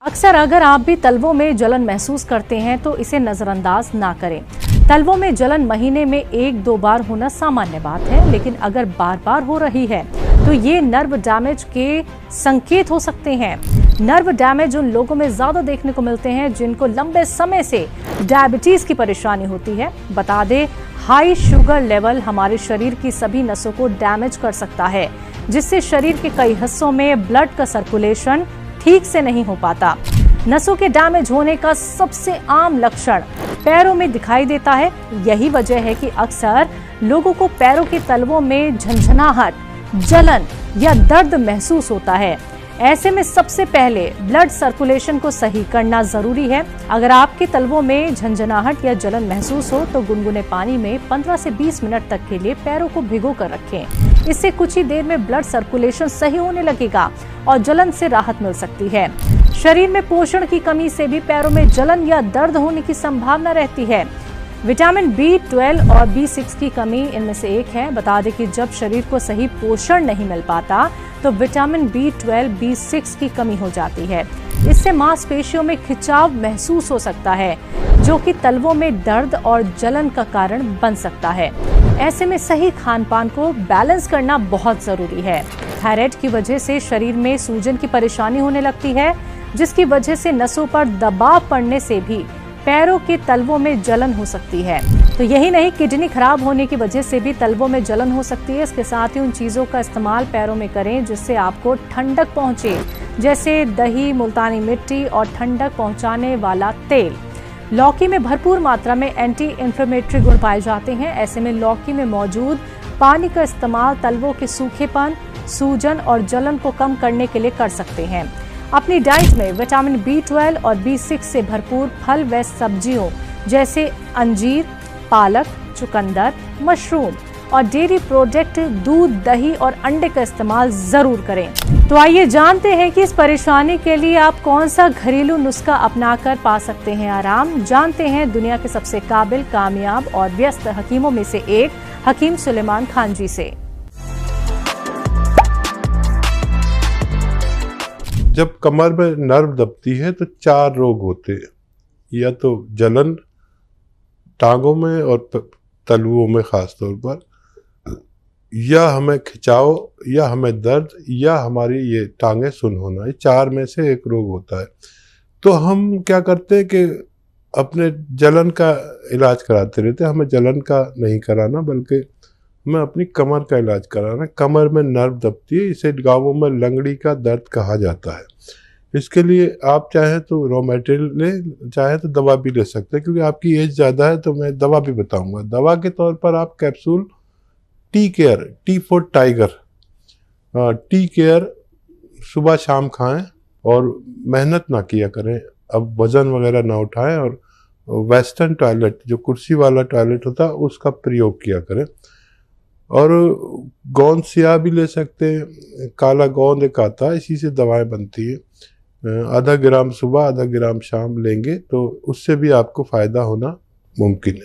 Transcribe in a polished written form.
अक्सर अगर आप भी तलवों में जलन महसूस करते हैं तो इसे नजरअंदाज ना करें। तलवों में जलन महीने में 1-2 बार होना सामान्य बात है, लेकिन अगर बार बार हो रही है तो ये नर्व डैमेज के संकेत हो सकते हैं। नर्व डैमेज उन लोगों में ज्यादा देखने को मिलते हैं जिनको लंबे समय से डायबिटीज की परेशानी होती है। बता दें, हाई शुगर लेवल हमारे शरीर की सभी नसों को डैमेज कर सकता है, जिससे शरीर के कई हिस्सों में ब्लड का सर्कुलेशन ठीक से नहीं हो पाता। नसों के डैमेज होने का सबसे आम लक्षण पैरों में दिखाई देता है। यही वजह है कि अक्सर लोगों को पैरों के तलवों में झंझनाहट, जलन या दर्द महसूस होता है। ऐसे में सबसे पहले ब्लड सर्कुलेशन को सही करना जरूरी है। अगर आपके तलवों में झंझनाहट या जलन महसूस हो तो गुनगुने पानी में 15 से 20 मिनट तक के लिए पैरों को भिगो कर रखें। इससे कुछ ही देर में ब्लड सर्कुलेशन सही होने लगेगा और जलन से राहत मिल सकती है। शरीर में पोषण की कमी से भी पैरों में जलन या दर्द होने की संभावना रहती है। विटामिन B12 और B6 की कमी इनमें से एक है। बता दें कि जब शरीर को सही पोषण नहीं मिल पाता तो विटामिन B12, B6 की कमी हो जाती है। इससे मांसपेशियों में खिंचाव महसूस हो सकता है, जो कि तलवों में दर्द और जलन का कारण बन सकता है। ऐसे में सही खान-पान को बैलेंस करना बहुत जरूरी है। थायराइड की वजह से शरीर में सूजन की परेशानी होने लगती है, जिसकी वजह से नसों पर दबाव पड़ने से भी पैरों के तलवों में जलन हो सकती है। तो यही नहीं, किडनी खराब होने की वजह से भी तलवों में जलन हो सकती है। इसके साथ ही उन चीज़ों का इस्तेमाल पैरों में करें जिससे आपको ठंडक पहुंचे, जैसे दही, मुल्तानी मिट्टी और ठंडक पहुंचाने वाला तेल। लौकी में भरपूर मात्रा में एंटी इन्फ्लेमेटरी गुण पाए जाते हैं। ऐसे में लौकी में मौजूद पानी का इस्तेमाल तलवों के सूखेपन, सूजन और जलन को कम करने के लिए कर सकते हैं। अपनी डाइट में विटामिन B12 और B6 से भरपूर फल व सब्जियों जैसे अंजीर, पालक, चुकंदर, मशरूम और डेयरी प्रोडक्ट, दूध, दही और अंडे का इस्तेमाल जरूर करें। तो आइए जानते हैं कि इस परेशानी के लिए आप कौन सा घरेलू नुस्खा अपनाकर पा सकते हैं आराम। जानते हैं दुनिया के सबसे काबिल, कामयाब और व्यस्त हकीमों में से एक हकीम सुलेमान खान जी से। जब कमर में नर्व दबती है तो 4 रोग होते हैं, या तो जलन टांगों में और तलवों में खास तौर पर, या हमें खिंचाव, या हमें दर्द, या हमारी ये टांगें सुन्न होना। ये 4 में से एक रोग होता है। तो हम क्या करते हैं कि अपने जलन का इलाज कराते रहते हैं। हमें जलन का नहीं कराना, बल्कि हमें अपनी कमर का इलाज कराना। कमर में नर्व दबती है, इसे गाँवों में लंगड़ी का दर्द कहा जाता है। इसके लिए आप चाहे तो रॉ मटेरियल लें, चाहे तो दवा भी ले सकते हैं। क्योंकि आपकी एज ज़्यादा है तो मैं दवा भी बताऊंगा। दवा के तौर पर आप capsule tea care, T for tiger, tea care सुबह शाम खाएं और मेहनत ना किया करें। अब वज़न वगैरह ना उठाएं और वेस्टर्न टॉयलेट, जो कुर्सी वाला टॉयलेट होता है, उसका प्रयोग किया करें। और गोंद सिया भी ले सकते हैं। काला गोंद एक आता है, इसी से दवाएं बनती हैं। आधा ग्राम सुबह, आधा ग्राम शाम लेंगे तो उससे भी आपको फ़ायदा होना मुमकिन है।